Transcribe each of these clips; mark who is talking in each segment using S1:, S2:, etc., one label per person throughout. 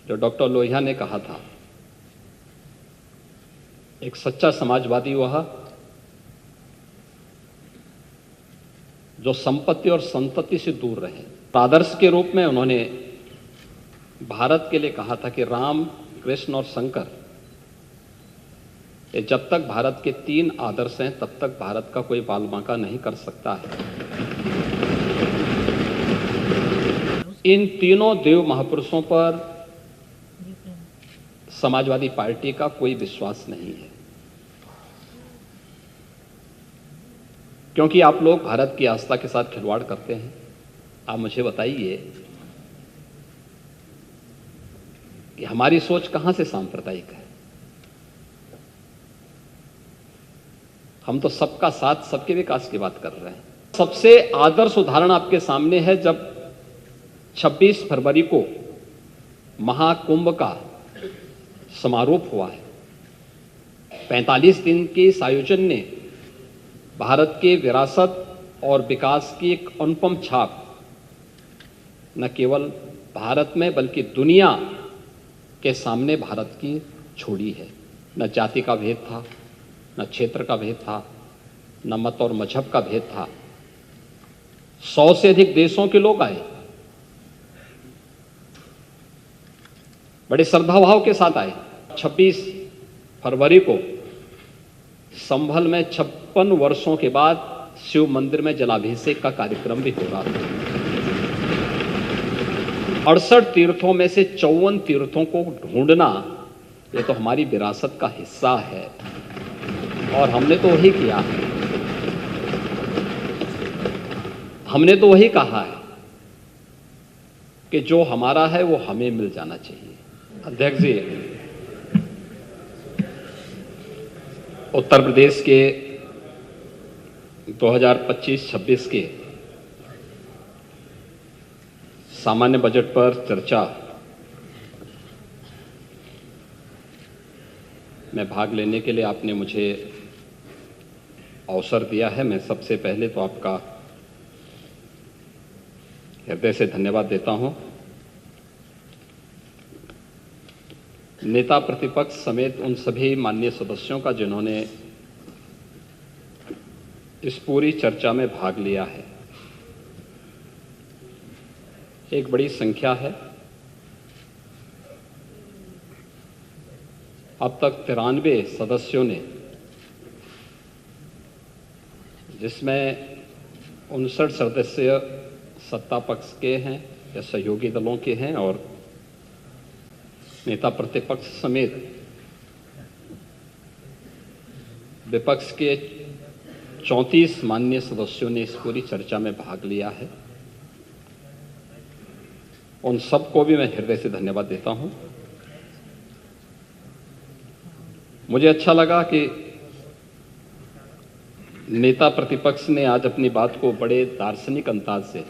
S1: जो डॉक्टर लोहिया ने कहा था, एक सच्चा समाजवादी वह जो संपत्ति और संतति से दूर रहे। आदर्श के रूप में उन्होंने भारत के लिए कहा था कि राम, कृष्ण और शंकर, ये जब तक भारत के 3 आदर्श हैं तब तक भारत का कोई बालबांका नहीं कर सकता है। इन तीनों देव महापुरुषों पर समाजवादी पार्टी का कोई विश्वास नहीं है, क्योंकि आप लोग भारत की आस्था के साथ खिलवाड़ करते हैं। आप मुझे बताइए कि हमारी सोच कहां से सांप्रदायिक है। हम तो सबका साथ, सबके विकास की बात कर रहे हैं। सबसे आदर्श उदाहरण आपके सामने है जब 26 फरवरी को महाकुंभ का समारोह हुआ है। 45 दिन के इस आयोजन ने भारत के विरासत और विकास की एक अनुपम छाप न केवल भारत में बल्कि दुनिया के सामने भारत की छोड़ी है। न जाति का भेद था, न क्षेत्र का भेद था, न मत और मजहब का भेद था। 100 से अधिक देशों के लोग आए, बड़े श्रद्धाभाव के साथ आए। 26 फरवरी को संभल में 56 वर्षों के बाद शिव मंदिर में जलाभिषेक का कार्यक्रम भी हो रहा था। 68 तीर्थों में से 54 तीर्थों को ढूंढना, ये तो हमारी विरासत का हिस्सा है और हमने तो वही किया है। हमने तो वही कहा है कि जो हमारा है वो हमें मिल जाना चाहिए। अध्यक्ष जी, उत्तर प्रदेश के 2025-26 के सामान्य बजट पर चर्चा में भाग लेने के लिए आपने मुझे अवसर दिया है। मैं सबसे पहले तो आपका हृदय से धन्यवाद देता हूं। नेता प्रतिपक्ष समेत उन सभी माननीय सदस्यों का जिन्होंने इस पूरी चर्चा में भाग लिया है, एक बड़ी संख्या है। अब तक 93 सदस्यों ने, जिसमें 59 सदस्य सत्ता पक्ष के हैं या सहयोगी दलों के हैं और नेता प्रतिपक्ष समेत विपक्ष के 34 माननीय सदस्यों ने इस पूरी चर्चा में भाग लिया है। उन सबको भी मैं हृदय से धन्यवाद देता हूं। मुझे अच्छा लगा कि नेता प्रतिपक्ष ने आज अपनी बात को बड़े दार्शनिक अंदाज से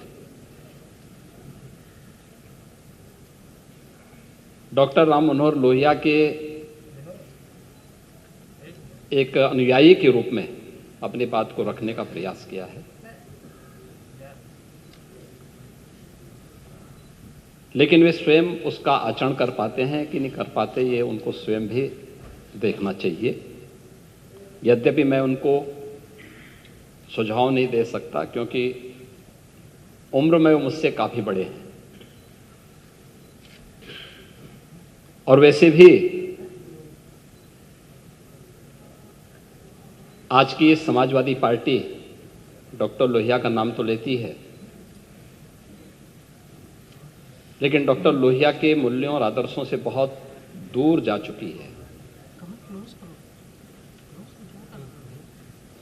S1: डॉक्टर राम मनोहर लोहिया के एक अनुयायी के रूप में अपनी बात को रखने का प्रयास किया है। लेकिन वे स्वयं उसका आचरण कर पाते हैं कि नहीं कर पाते, ये उनको स्वयं भी देखना चाहिए। यद्यपि मैं उनको सुझाव नहीं दे सकता, क्योंकि उम्र में वो मुझसे काफी बड़े हैं और वैसे भी आज की समाजवादी पार्टी डॉक्टर लोहिया का नाम तो लेती है, लेकिन डॉक्टर लोहिया के मूल्यों और आदर्शों से बहुत दूर जा चुकी है।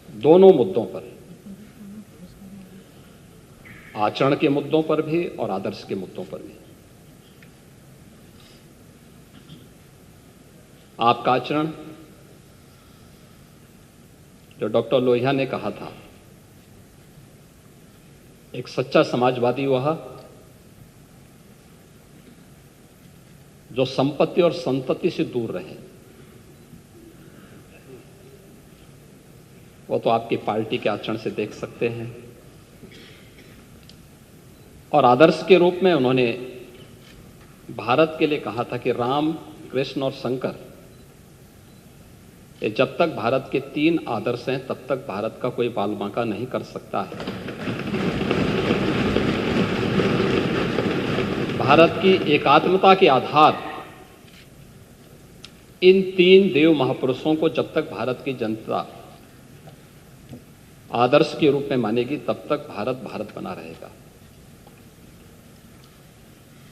S1: दोनों मुद्दों पर, आचरण के मुद्दों पर भी और आदर्श के मुद्दों पर भी। आपका आचरण, जो डॉक्टर लोहिया ने कहा था, एक सच्चा समाजवादी वह जो संपत्ति और संतति से दूर रहे, वो तो आपकी पार्टी के आचरण से देख सकते हैं। और आदर्श के रूप में उन्होंने भारत के लिए कहा था कि राम, कृष्ण और शंकर, ये जब तक भारत के 3 आदर्श हैं तब तक भारत का कोई बालबांका नहीं कर सकता है। भारत की एकात्मता के आधार इन 3 देव महापुरुषों को जब तक भारत की जनता आदर्श के रूप में मानेगी तब तक भारत भारत बना रहेगा।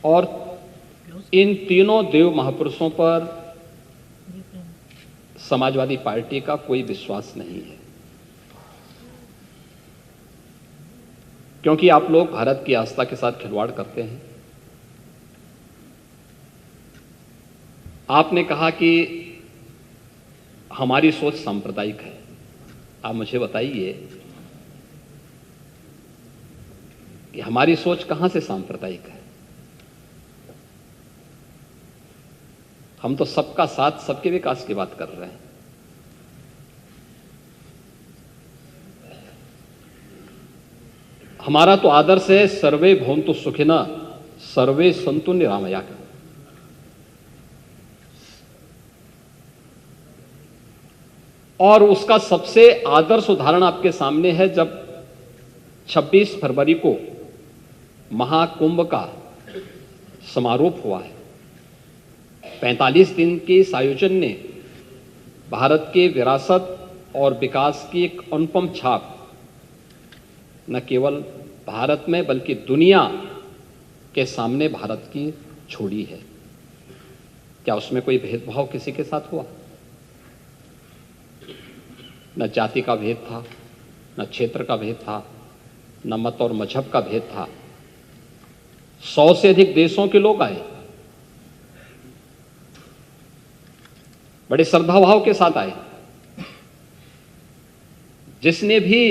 S1: और इन तीनों देव महापुरुषों पर समाजवादी पार्टी का कोई विश्वास नहीं है, क्योंकि आप लोग भारत की आस्था के साथ खिलवाड़ करते हैं। आपने कहा कि हमारी सोच सांप्रदायिक है। आप मुझे बताइए कि हमारी सोच कहां से सांप्रदायिक है? हम तो सबका साथ, सबके विकास की बात कर रहे हैं। हमारा तो आदर्श है सर्वे भवन्तु सुखिनः सर्वे सन्तु निरामयाः। और उसका सबसे आदर्श उदाहरण आपके सामने है जब 26 फरवरी को महाकुंभ का समारोह हुआ है। 45 दिन के इस आयोजन ने भारत के विरासत और विकास की एक अनुपम छाप न केवल भारत में बल्कि दुनिया के सामने भारत की छोड़ी है। क्या उसमें कोई भेदभाव किसी के साथ हुआ? न जाति का भेद था, न क्षेत्र का भेद था, न मत और मजहब का भेद था। 100 से अधिक देशों के लोग आए, बड़े श्रद्धाभाव के साथ आए। जिसने भी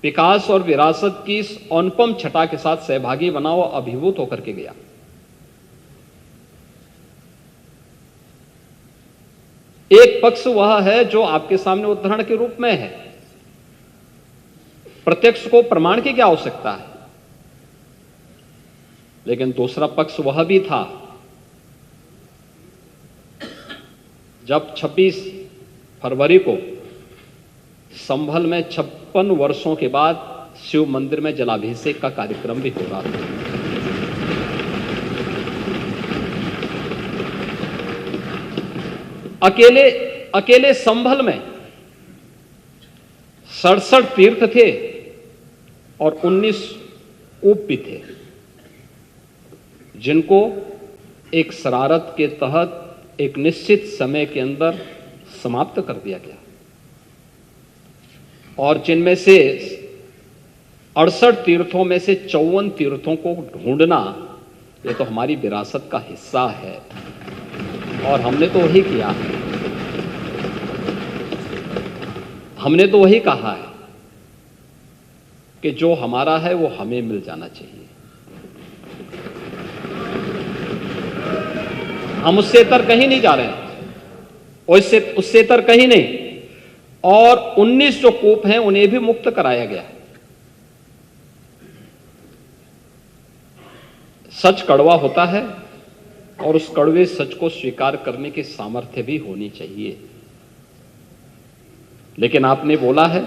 S1: विकास और विरासत की इस अनुपम छटा के साथ सहभागी बना, वो अभिभूत होकर के गया। एक पक्ष वह है जो आपके सामने उदाहरण के रूप में है। प्रत्यक्ष को प्रमाण की क्या आवश्यकता है? लेकिन दूसरा पक्ष वह भी था जब 26 फरवरी को संभल में 56 वर्षों के बाद शिव मंदिर में जलाभिषेक का कार्यक्रम भी हो रहा था। अकेले संभल में 67 तीर्थ थे और 19 कूप भी थे, जिनको एक शरारत के तहत एक निश्चित समय के अंदर समाप्त कर दिया गया। और जिनमें से 68 तीर्थों में से 54 तीर्थों को ढूंढना, ये तो हमारी विरासत का हिस्सा है और हमने तो वही किया है। हमने तो वही कहा है कि जो हमारा है वो हमें मिल जाना चाहिए। हम उससे इतर कहीं नहीं जा रहे हैं, उससे इतर कहीं नहीं। और 19 जो कूप हैं उन्हें भी मुक्त कराया गया है। सच कड़वा होता है और उस कड़वे सच को स्वीकार करने की सामर्थ्य भी होनी चाहिए। लेकिन आपने बोला है,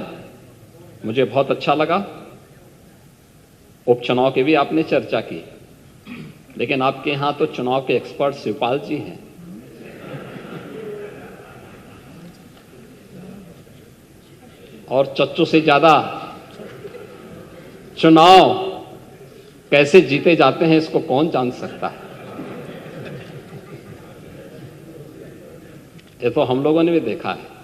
S1: मुझे बहुत अच्छा लगा। उपचुनाव की भी आपने चर्चा की, लेकिन आपके यहां तो चुनाव के एक्सपर्ट शिवपाल जी हैं। और चच्चू से ज्यादा चुनाव कैसे जीते जाते हैं इसको कौन जान सकता है। ये तो हम लोगों ने भी देखा है,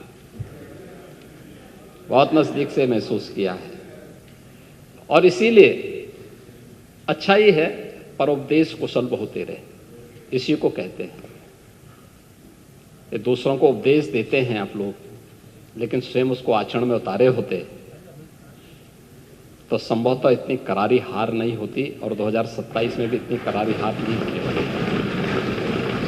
S1: बहुत नजदीक से महसूस किया है। और इसीलिए अच्छा ही है, परोपदेश कुशल बहुते रहे, इसी को कहते हैं। ये दूसरों को उपदेश देते हैं आप लोग, लेकिन स्वयं उसको आचरण में उतारे होते तो संभवतः इतनी करारी हार नहीं होती और 2027 में भी इतनी करारी हार नहीं होती।